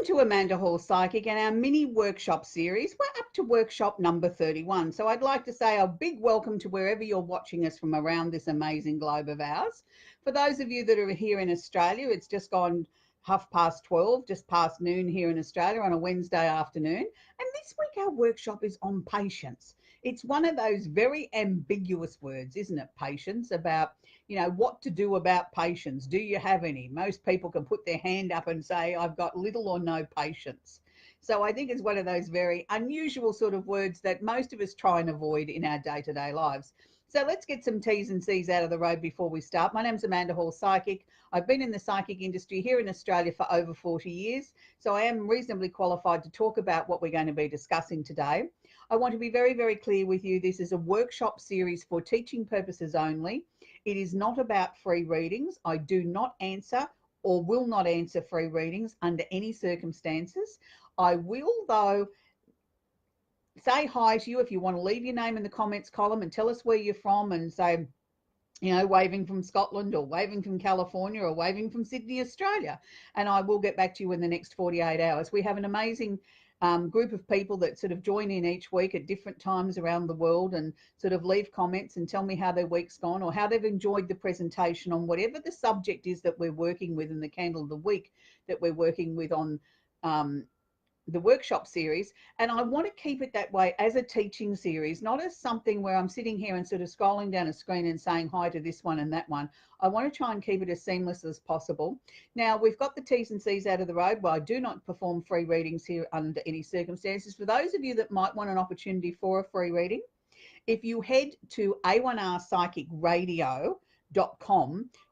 to Amanda Hall Psychic and our mini workshop series. We're up to workshop number 31. So I'd like to say a big welcome to wherever you're watching us from around this amazing globe of ours. For those of you that are here in Australia, it's just gone 12:30, just past noon here in Australia on a Wednesday afternoon. And this week our workshop is on patience. It's one of those very ambiguous words, isn't it? Patience, about, what to do about patience. Do you have any? Most people can put their hand up and say, I've got little or no patience. So I think it's one of those very unusual sort of words that most of us try and avoid in our day-to-day lives. So let's get some T's and C's out of the road before we start. My name's Amanda Hall Psychic. I've been in the psychic industry here in Australia for over 40 years, so I am reasonably qualified to talk about what we're going to be discussing today. I want to be very, very clear with you. This is a workshop series for teaching purposes only. It is not about free readings. I do not answer or will not answer free readings under any circumstances. I will, though, say hi to you if you want to leave your name in the comments column and tell us where you're from and say, waving from Scotland or waving from California or waving from Sydney, Australia. And I will get back to you in the next 48 hours. We have an amazing group of people that sort of join in each week at different times around the world and sort of leave comments and tell me how their week's gone or how they've enjoyed the presentation on whatever the subject is that we're working with in the Candle of the Week that we're working with on the workshop series. And I want to keep it that way as a teaching series, not as something where I'm sitting here and sort of scrolling down a screen and saying hi to this one and that one. I want to try and keep it as seamless as possible. Now, we've got the T's and C's out of the road, but I do not perform free readings here under any circumstances. For those of you that might want an opportunity for a free reading, if you head to A1R Psychic Radio.com,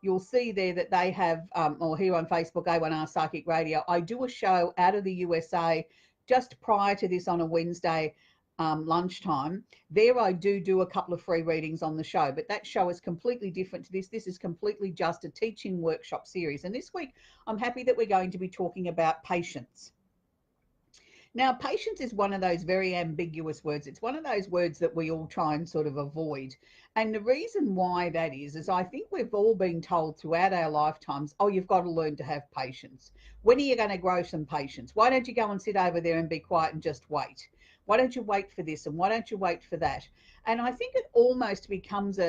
you'll see there that they have, or here on Facebook, A1R Psychic Radio, I do a show out of the USA just prior to this on a Wednesday lunchtime. There I do a couple of free readings on the show, but that show is completely different to this. This is completely just a teaching workshop series. And this week, I'm happy that we're going to be talking about patience. Now, patience is one of those very ambiguous words. It's one of those words that we all try and sort of avoid. And the reason why that is I think we've all been told throughout our lifetimes, oh, you've got to learn to have patience. When are you going to grow some patience? Why don't you go and sit over there and be quiet and just wait? Why don't you wait for this and why don't you wait for that? And I think it almost becomes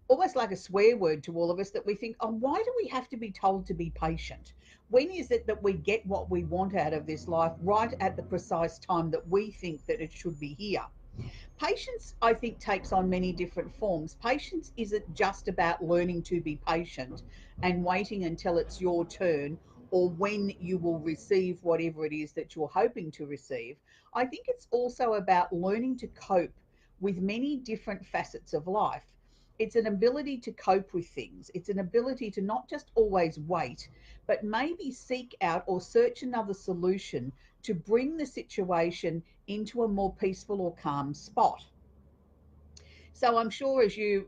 almost like a swear word to all of us that we think, oh, why do we have to be told to be patient? When is it that we get what we want out of this life right at the precise time that we think that it should be here? Patience, I think, takes on many different forms. Patience isn't just about learning to be patient and waiting until it's your turn or when you will receive whatever it is that you're hoping to receive. I think it's also about learning to cope with many different facets of life. It's an ability to cope with things. It's an ability to not just always wait, but maybe seek out or search another solution to bring the situation into a more peaceful or calm spot. So I'm sure as you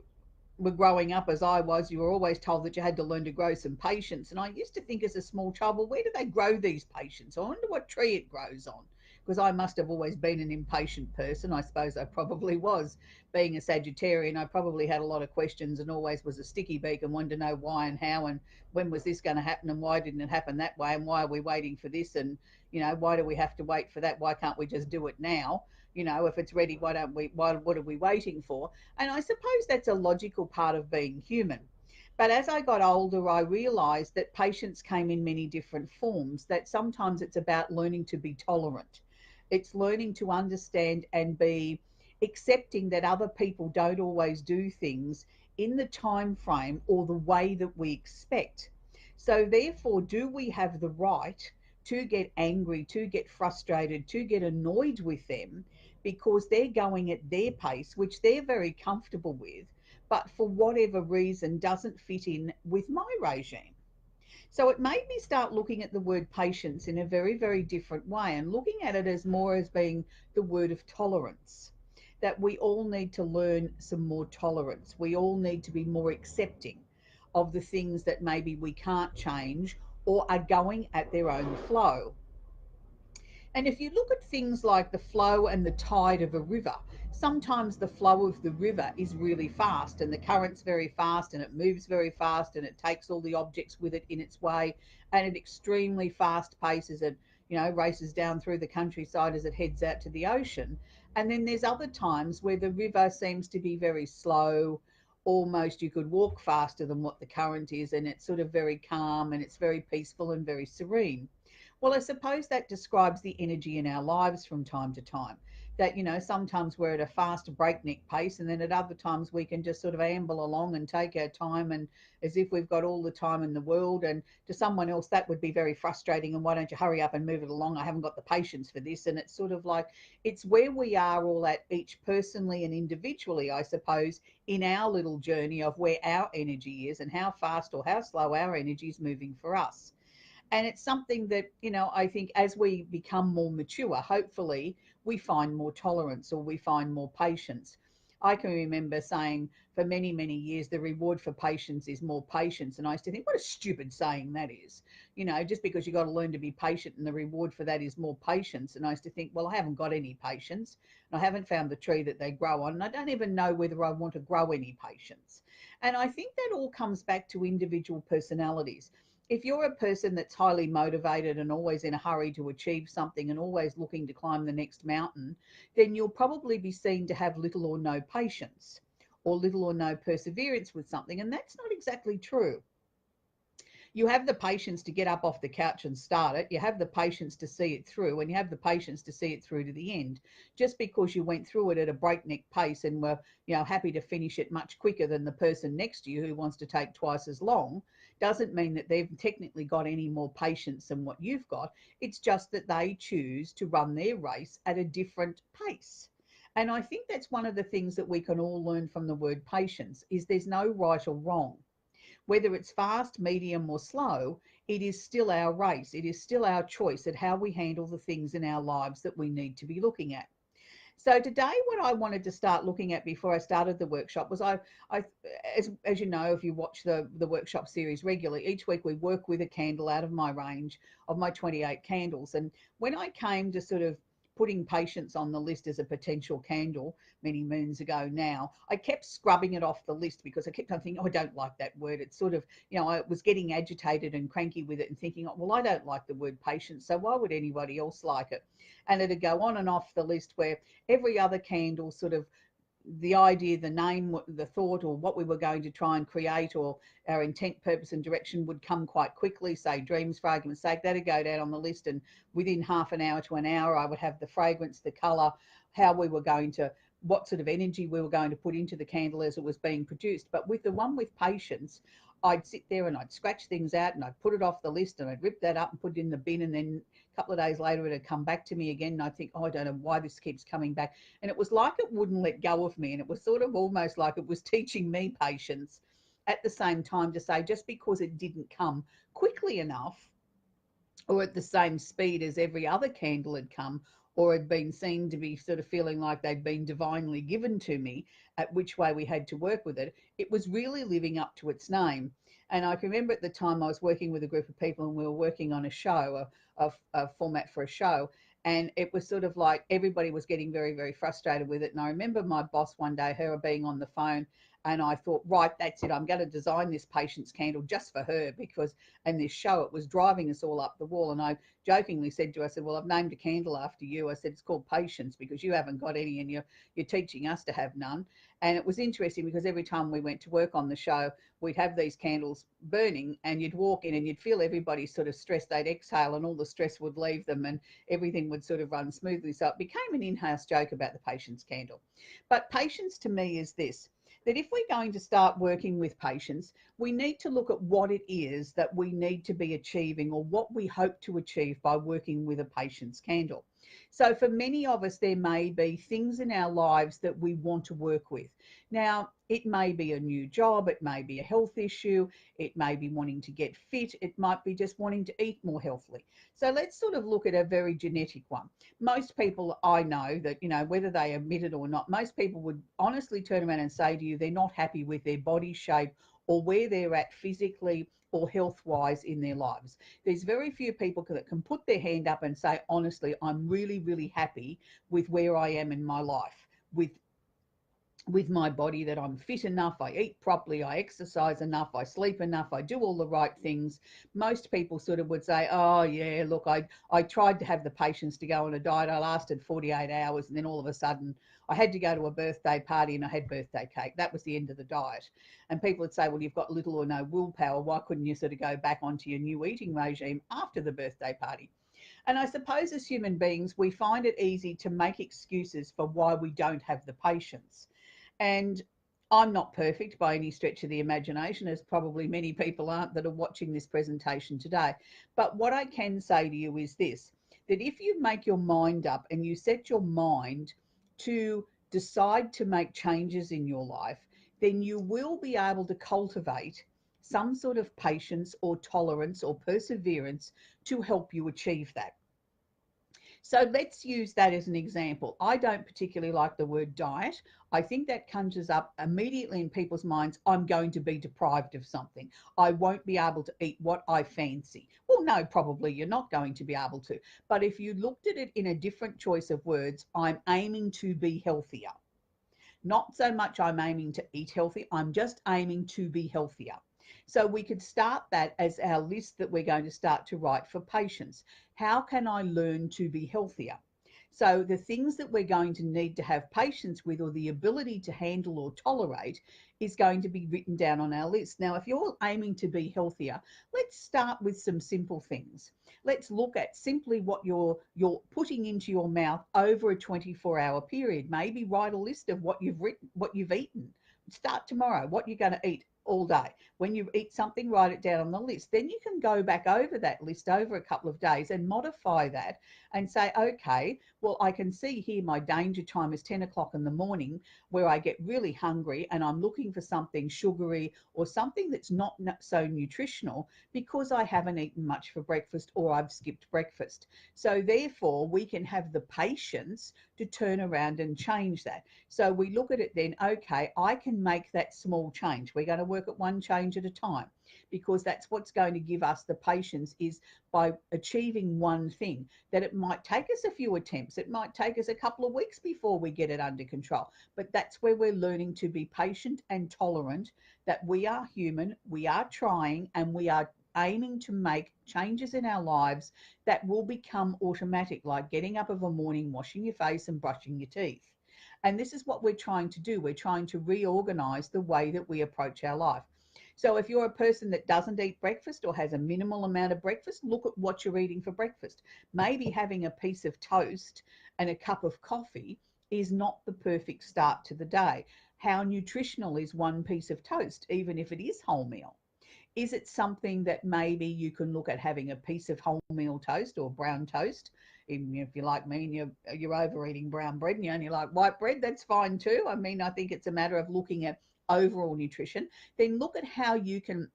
were growing up, as I was, you were always told that you had to learn to grow some patience. And I used to think as a small child, well, where do they grow these patience? I wonder what tree it grows on. Because I must have always been an impatient person. I suppose I probably was. Being a Sagittarian, I probably had a lot of questions and always was a sticky beak and wanted to know why and how and when was this going to happen and why didn't it happen that way and why are we waiting for this and, why do we have to wait for that? Why can't we just do it now? If it's ready, what are we waiting for? And I suppose that's a logical part of being human. But as I got older, I realized that patience came in many different forms, that sometimes it's about learning to be tolerant. It's learning to understand and be accepting that other people don't always do things in the time frame or the way that we expect. So therefore, do we have the right to get angry, to get frustrated, to get annoyed with them because they're going at their pace, which they're very comfortable with, but for whatever reason doesn't fit in with my regime? So it made me start looking at the word patience in a very, very different way and looking at it as more as being the word of tolerance, that we all need to learn some more tolerance. We all need to be more accepting of the things that maybe we can't change or are going at their own flow. And if you look at things like the flow and the tide of a river, sometimes the flow of the river is really fast and the current's very fast and it moves very fast and it takes all the objects with it in its way and at extremely fast paces and races down through the countryside as it heads out to the ocean. And then there's other times where the river seems to be very slow, almost you could walk faster than what the current is, and it's sort of very calm and it's very peaceful and very serene. Well, I suppose that describes the energy in our lives from time to time. That, sometimes we're at a fast breakneck pace, and then at other times we can just sort of amble along and take our time, and as if we've got all the time in the world. And to someone else, that would be very frustrating. And why don't you hurry up and move it along? I haven't got the patience for this. And it's sort of like, it's where we are all at, each personally and individually, I suppose, in our little journey of where our energy is and how fast or how slow our energy is moving for us. And it's something that, I think as we become more mature, hopefully we find more tolerance or we find more patience. I can remember saying for many, many years, the reward for patience is more patience. And I used to think, what a stupid saying that is, just because you've got to learn to be patient and the reward for that is more patience. And I used to think, well, I haven't got any patience and I haven't found the tree that they grow on. And I don't even know whether I want to grow any patience. And I think that all comes back to individual personalities. If you're a person that's highly motivated and always in a hurry to achieve something and always looking to climb the next mountain, then you'll probably be seen to have little or no patience or little or no perseverance with something. And that's not exactly true. You have the patience to get up off the couch and start it. You have the patience to see it through, and you have the patience to see it through to the end. Just because you went through it at a breakneck pace and were, happy to finish it much quicker than the person next to you who wants to take twice as long, doesn't mean that they've technically got any more patience than what you've got. It's just that they choose to run their race at a different pace. And I think that's one of the things that we can all learn from the word patience is there's no right or wrong. Whether it's fast, medium, or slow, it is still our race. It is still our choice at how we handle the things in our lives that we need to be looking at. So today, what I wanted to start looking at before I started the workshop was as you know, if you watch the workshop series regularly, each week we work with a candle out of my range of my 28 candles. And when I came to sort of putting patience on the list as a potential candle many moons ago now, I kept scrubbing it off the list because I kept on thinking, oh, I don't like that word. It's sort of, I was getting agitated and cranky with it and thinking, oh, well, I don't like the word patience, so why would anybody else like it? And it'd go on and off the list where every other candle sort of the idea, the name, the thought, or what we were going to try and create, or our intent, purpose, and direction would come quite quickly. Say dreams, for argument's sake, that'd go down on the list, and within half an hour to an hour, I would have the fragrance, the color, how we were going to, what sort of energy we were going to put into the candle as it was being produced. But with the one with patience, I'd sit there and I'd scratch things out and I'd put it off the list and I'd rip that up and put it in the bin, and then a couple of days later it'd come back to me again and I'd think, oh, I don't know why this keeps coming back. And it was like it wouldn't let go of me, and it was sort of almost like it was teaching me patience at the same time, to say just because it didn't come quickly enough or at the same speed as every other candle had come, or had been seen to be sort of feeling like they'd been divinely given to me, at which way we had to work with it, it was really living up to its name. And I can remember at the time I was working with a group of people and we were working on a show, a format for a show. And it was sort of like everybody was getting very, very frustrated with it. And I remember my boss one day, her being on the phone, and I thought, right, that's it. I'm going to design this patience candle just for her, because in this show, it was driving us all up the wall. And I jokingly said to her, I said, well, I've named a candle after you. I said, it's called Patience because you haven't got any and you're teaching us to have none. And it was interesting because every time we went to work on the show, we'd have these candles burning and you'd walk in and you'd feel everybody sort of stressed. They'd exhale and all the stress would leave them and everything would sort of run smoothly. So it became an in-house joke about the patience candle. But patience to me is this, that if we're going to start working with patients, we need to look at what it is that we need to be achieving or what we hope to achieve by working with a patience candle. So for many of us, there may be things in our lives that we want to work with. Now, it may be a new job, it may be a health issue, it may be wanting to get fit, it might be just wanting to eat more healthily. So let's sort of look at a very genetic one. Most people I know that, whether they admit it or not, most people would honestly turn around and say to you, they're not happy with their body shape or where they're at physically or health-wise in their lives. There's very few people that can put their hand up and say, honestly, I'm really, really happy with where I am in my life, with with my body, that I'm fit enough, I eat properly, I exercise enough, I sleep enough, I do all the right things. Most people sort of would say, oh yeah, look, I tried to have the patience to go on a diet. I lasted 48 hours and then all of a sudden I had to go to a birthday party and I had birthday cake. That was the end of the diet. And people would say, well, you've got little or no willpower. Why couldn't you sort of go back onto your new eating regime after the birthday party? And I suppose as human beings, we find it easy to make excuses for why we don't have the patience. And I'm not perfect by any stretch of the imagination, as probably many people aren't that are watching this presentation today. But what I can say to you is this, that if you make your mind up and you set your mind to decide to make changes in your life, then you will be able to cultivate some sort of patience or tolerance or perseverance to help you achieve that. So let's use that as an example. I don't particularly like the word diet. I think that conjures up immediately in people's minds, I'm going to be deprived of something. I won't be able to eat what I fancy. Well, no, probably you're not going to be able to. But if you looked at it in a different choice of words, I'm aiming to be healthier. Not so much I'm aiming to eat healthy, I'm just aiming to be healthier. So we could start that as our list that we're going to start to write for patients. How can I learn to be healthier? So the things that we're going to need to have patience with, or the ability to handle or tolerate, is going to be written down on our list. Now, if you're aiming to be healthier, let's start with some simple things. Let's look at simply what you're putting into your mouth over a 24-hour period. Maybe write a list of what you've eaten. Start tomorrow, what you're going to eat all day. When you eat something, write it down on the list. Then you can go back over that list over a couple of days and modify that and say, okay, well, I can see here my danger time is 10 o'clock in the morning, where I get really hungry and I'm looking for something sugary or something that's not so nutritional because I haven't eaten much for breakfast or I've skipped breakfast. So therefore, we can have the patience to turn around and change that. So we look at it then, okay, I can make that small change. We're going to work at one change at a time, because that's what's going to give us the patience, is by achieving one thing, that it might take us a few attempts. It might take us a couple of weeks before we get it under control. But that's where we're learning to be patient and tolerant, that we are human, we are trying, and we are aiming to make changes in our lives that will become automatic, like getting up of a morning, washing your face and brushing your teeth. And this is what we're trying to do. We're trying to reorganize the way that we approach our life. So if you're a person that doesn't eat breakfast or has a minimal amount of breakfast, look at what you're eating for breakfast. Maybe having a piece of toast and a cup of coffee is not the perfect start to the day. How nutritional is one piece of toast, even if it is wholemeal? Is it something that maybe you can look at having a piece of wholemeal toast or brown toast? Even if you're like me and you're overeating brown bread and you only like white bread, that's fine too. I mean, I think it's a matter of looking at overall nutrition. Then look at how you can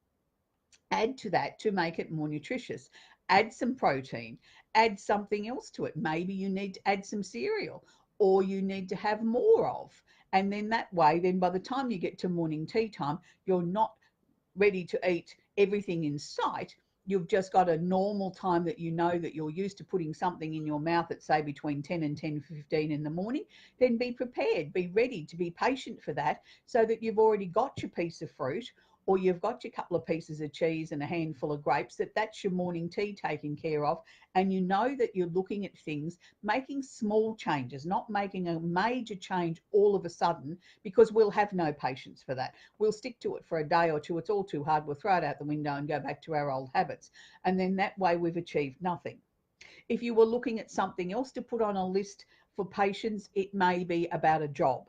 add to that to make it more nutritious. Add some protein, add something else to it. Maybe you need to add some cereal, or you need to have more of. And then that way, then by the time you get to morning tea time, you're not ready to eat everything in sight. You've just got a normal time that you know that you're used to putting something in your mouth at, say, between 10 and 10:15 in the morning. Then be prepared, be ready to be patient for that, so that you've already got your piece of fruit, or you've got your couple of pieces of cheese and a handful of grapes, that's your morning tea taken care of. And you know that you're looking at things, making small changes, not making a major change all of a sudden, because we'll have no patience for that. We'll stick to it for a day or two. It's all too hard. We'll throw it out the window and go back to our old habits. And then that way we've achieved nothing. If you were looking at something else to put on a list for patients, it may be about a job.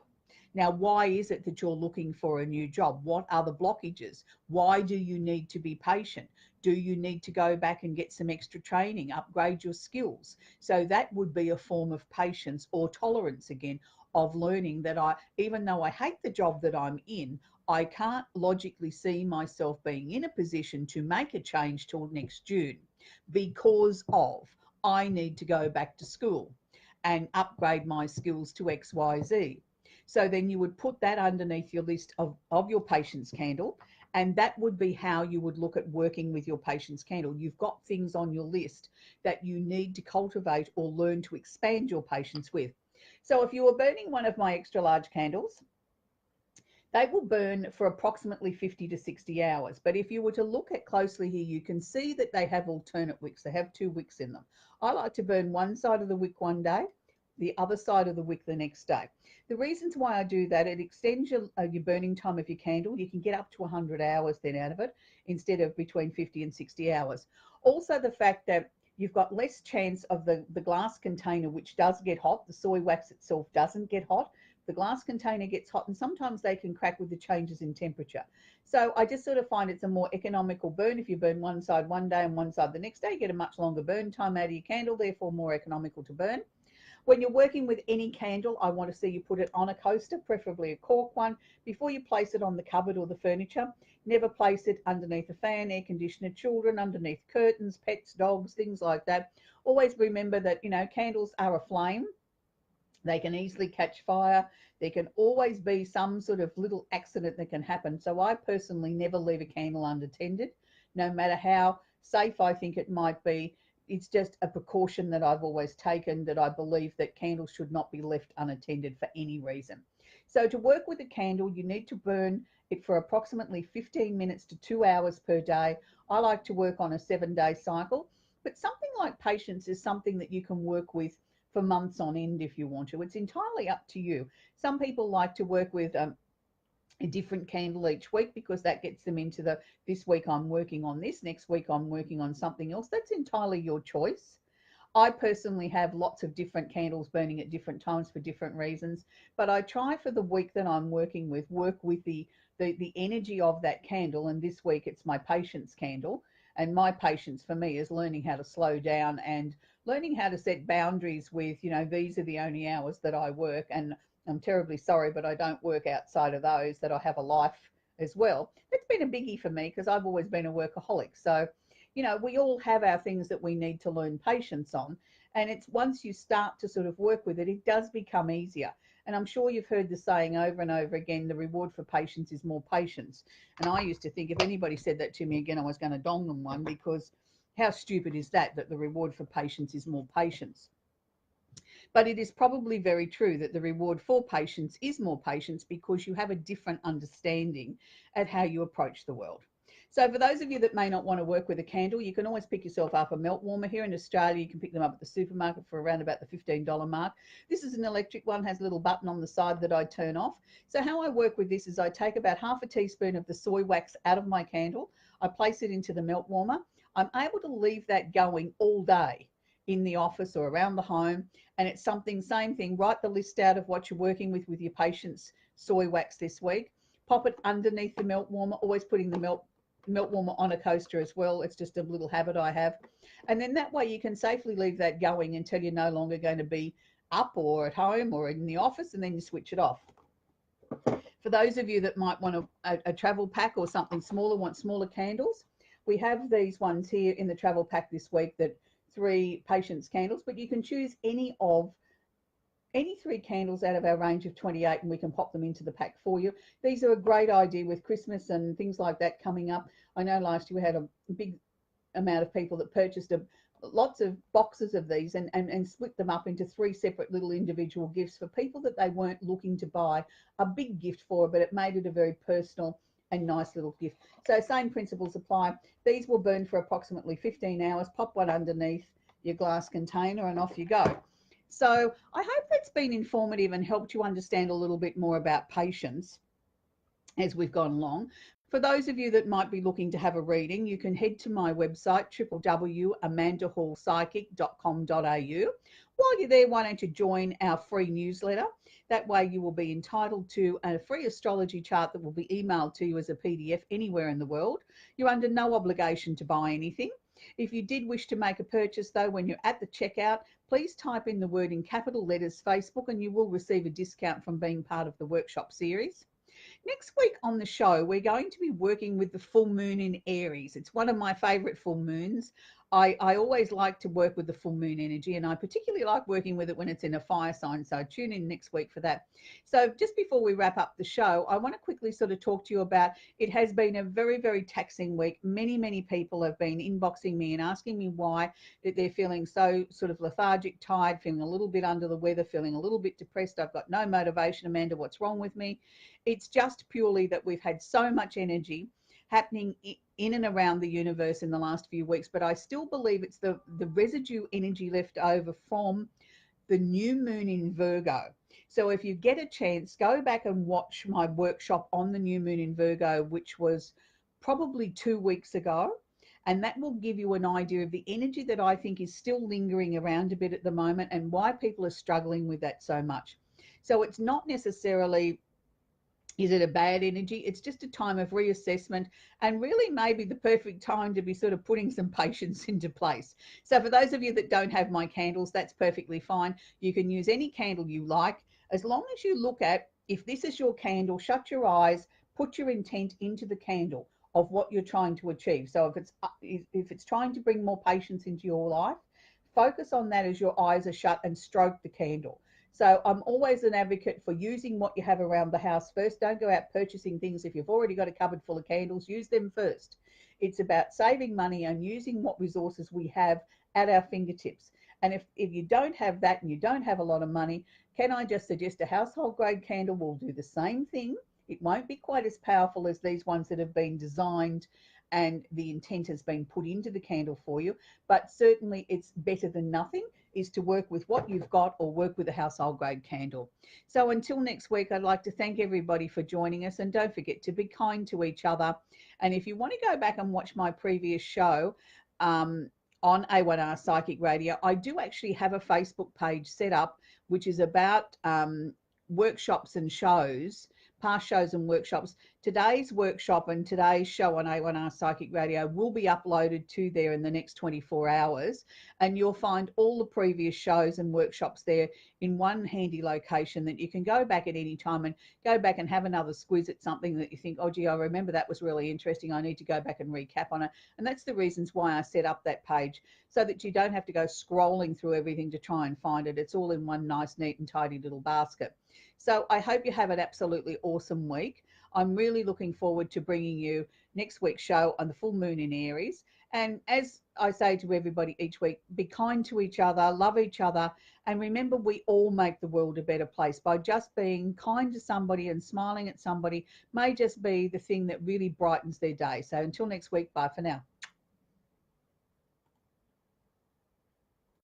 Now, why is it that you're looking for a new job? What are the blockages? Why do you need to be patient? Do you need to go back and get some extra training, upgrade your skills? So that would be a form of patience or tolerance again, of learning that even though I hate the job that I'm in, I can't logically see myself being in a position to make a change till next June, because of I need to go back to school and upgrade my skills to XYZ. So then you would put that underneath your list of your patience candle, and that would be how you would look at working with your patience candle. You've got things on your list that you need to cultivate or learn to expand your patience with. So if you were burning one of my extra large candles, They will burn for approximately 50 to 60 hours. But if you were to look at closely here, you can see that they have alternate wicks. They have 2 wicks in them. I like to burn one side of the wick one day, the other side of the wick the next day. The reasons why I do that, it extends your burning time of your candle. You can get up to 100 hours then out of it instead of between 50 and 60 hours. Also, the fact that you've got less chance of the glass container, which does get hot. The soy wax itself doesn't get hot. The glass container gets hot, and sometimes they can crack with the changes in temperature. So I just sort of find it's a more economical burn. If you burn one side one day and one side the next day, you get a much longer burn time out of your candle, therefore more economical to burn. When you're working with any candle, I want to see you put it on a coaster, preferably a cork one, before you place it on the cupboard or the furniture. Never place it underneath a fan, air conditioner, children, underneath curtains, pets, dogs, things like that. Always remember that, you know, candles are a flame. They can easily catch fire. There can always be some sort of little accident that can happen. So I personally never leave a candle unattended, no matter how safe I think it might be. It's just a precaution that I've always taken, that I believe that candles should not be left unattended for any reason. So to work with a candle, you need to burn it for approximately 15 minutes to 2 hours per day. I like to work on a 7-day cycle, but something like patience is something that you can work with for months on end if you want to. It's entirely up to you. Some people like to work with a different candle each week because that gets them into the, this week I'm working on this, next week I'm working on something else. That's entirely your choice. I personally have lots of different candles burning at different times for different reasons, but I try for the week that I'm working with, work with the energy of that candle. And this week it's my patience candle. And my patience for me is learning how to slow down and learning how to set boundaries with, you know, these are the only hours that I work. And I'm terribly sorry, but I don't work outside of those, that I have a life as well. It's been a biggie for me because I've always been a workaholic. So, you know, we all have our things that we need to learn patience on. And it's once you start to sort of work with it, it does become easier. And I'm sure you've heard the saying over and over again, the reward for patience is more patience. And I used to think if anybody said that to me again, I was going to dong them one, because how stupid is that, that the reward for patience is more patience? But it is probably very true that the reward for patience is more patience, because you have a different understanding at how you approach the world. So for those of you that may not want to work with a candle, you can always pick yourself up a melt warmer. Here in Australia, you can pick them up at the supermarket for around about the $15 mark. This is an electric one, has a little button on the side that I turn off. So how I work with this is I take about half a teaspoon of the soy wax out of my candle. I place it into the melt warmer. I'm able to leave that going all day in the office or around the home. And it's something, same thing, write the list out of what you're working with your patient's soy wax this week. Pop it underneath the melt warmer, always putting the melt warmer on a coaster as well. It's just a little habit I have. And then that way you can safely leave that going until you're no longer going to be up or at home or in the office, and then you switch it off. For those of you that might want a travel pack or something smaller, want smaller candles, we have these ones here in the travel pack this week, that 3 patience candles, but you can choose any 3 candles out of our range of 28, and we can pop them into the pack for you. These are a great idea with Christmas and things like that coming up. I know last year we had a big amount of people that purchased lots of boxes of these and split them up into 3 separate little individual gifts for people that they weren't looking to buy a big gift for, but it made it a very personal and nice little gift. So same principles apply. These will burn for approximately 15 hours. Pop one underneath your glass container and off you go. So I hope that's been informative and helped you understand a little bit more about patience as we've gone along. For those of you that might be looking to have a reading, you can head to my website, www.amandahallpsychic.com.au. While you're there, why don't you join our free newsletter? That way you will be entitled to a free astrology chart that will be emailed to you as a PDF anywhere in the world. You're under no obligation to buy anything. If you did wish to make a purchase, though, when you're at the checkout, please type in the word in capital letters Facebook, and you will receive a discount from being part of the workshop series. Next week on the show, we're going to be working with the full moon in Aries. It's one of my favourite full moons. I always like to work with the full moon energy, and I particularly like working with it when it's in a fire sign. So tune in next week for that. So just before we wrap up the show, I want to quickly sort of talk to you about, it has been a very, very taxing week. Many people have been inboxing me and asking me why that they're feeling so sort of lethargic, tired, feeling a little bit under the weather, feeling a little bit depressed. I've got no motivation. Amanda, what's wrong with me? It's just purely that we've had so much energy happening in and around the universe in the last few weeks, but I still believe it's the residue energy left over from the new moon in Virgo. So if you get a chance, go back and watch my workshop on the new moon in Virgo, which was probably 2 weeks ago. And that will give you an idea of the energy that I think is still lingering around a bit at the moment and why people are struggling with that so much. So it's not necessarily, is it a bad energy? It's just a time of reassessment and really maybe the perfect time to be sort of putting some patience into place. So for those of you that don't have my candles, that's perfectly fine. You can use any candle you like, as long as you look at, if this is your candle, shut your eyes, put your intent into the candle of what you're trying to achieve. So if it's trying to bring more patience into your life, focus on that as your eyes are shut and stroke the candle. So I'm always an advocate for using what you have around the house first. Don't go out purchasing things. If you've already got a cupboard full of candles, use them first. It's about saving money and using what resources we have at our fingertips. And if you don't have that and you don't have a lot of money, can I just suggest a household grade candle will do the same thing? It won't be quite as powerful as these ones that have been designed and the intent has been put into the candle for you, but certainly it's better than nothing, is to work with what you've got or work with a household grade candle. So until next week, I'd like to thank everybody for joining us, and don't forget to be kind to each other. And if you want to go back and watch my previous show on A1R Psychic Radio, I do actually have a Facebook page set up, which is about workshops and shows, past shows and workshops. Today's workshop and today's show on A1R Psychic Radio will be uploaded to there in the next 24 hours. And you'll find all the previous shows and workshops there in one handy location that you can go back at any time and go back and have another squiz at something that you think, oh, gee, I remember that was really interesting. I need to go back and recap on it. And that's the reasons why I set up that page, so that you don't have to go scrolling through everything to try and find it. It's all in one nice, neat and tidy little basket. So I hope you have an absolutely awesome week. I'm really looking forward to bringing you next week's show on the full moon in Aries. And as I say to everybody each week, be kind to each other, love each other, and remember we all make the world a better place. By just being kind to somebody and smiling at somebody may just be the thing that really brightens their day. So until next week, bye for now.